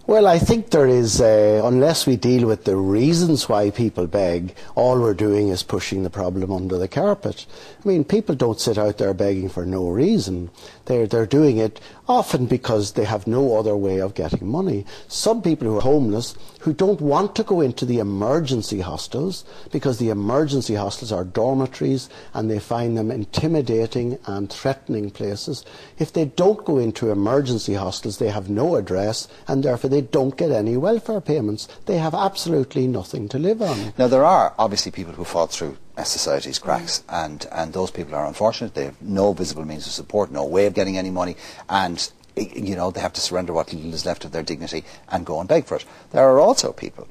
Well, I think there is, unless we deal with the reasons why people beg, all we're doing is pushing the problem under the carpet. I mean, people don't sit out there begging for no reason. They're doing it often because they have no other way of getting money. Some people who are homeless, who don't want to go into the emergency hostels, because the emergency hostels are dormitories and they find them intimidating and threatening places. If they don't go into emergency hostels, they have no address and therefore they don't get any welfare payments. They have absolutely nothing to live on. Now, there are obviously people who fall through society's cracks, and those people are unfortunate. They have no visible means of support, no way of getting any money, and you know, they have to surrender what little is left of their dignity and go and beg for it. There are also people,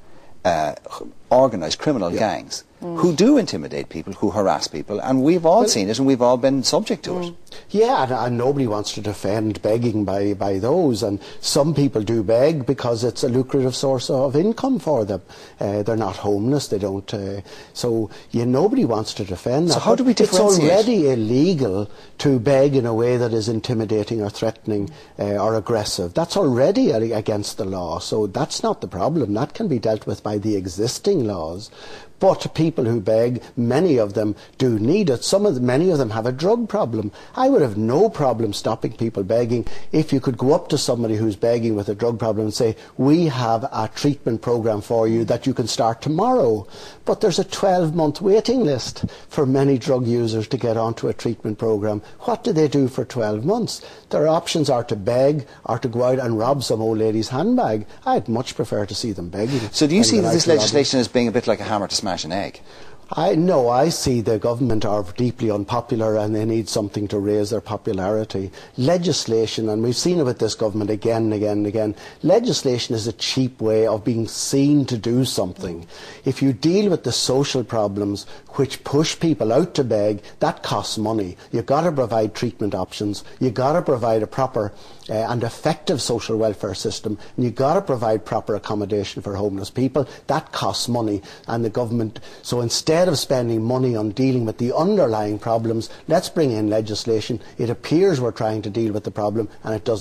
organised criminal gangs, who do intimidate people, who harass people, and we've all seen it and we've all been subject to it. Yeah, and nobody wants to defend begging by those, and some people do beg because it's a lucrative source of income for them. They're not homeless, they don't, so nobody wants to defend that. So how do we differentiate? It's already illegal to beg in a way that is intimidating or threatening or aggressive. That's already against the law, so that's not the problem. That can be dealt with by the existing laws. But people who beg, many of them do need it. Many of them have a drug problem. I would have no problem stopping people begging if you could go up to somebody who's begging with a drug problem and say, we have a treatment program for you that you can start tomorrow. But there's a 12-month waiting list for many drug users to get onto a treatment program. What do they do for 12 months? Their options are to beg or to go out and rob some old lady's handbag. I'd much prefer to see them begging. So do you see this legislation as being a bit like a hammer to smash an egg? No, I see the government are deeply unpopular and they need something to raise their popularity. Legislation, and we've seen it with this government again and again and again, legislation is a cheap way of being seen to do something. If you deal with the social problems which push people out to beg, that costs money. You've got to provide treatment options, you've got to provide a proper and effective social welfare system, and you've got to provide proper accommodation for homeless people. That costs money, and the government, so instead of spending money on dealing with the underlying problems, let's bring in legislation. It appears we're trying to deal with the problem and it doesn't.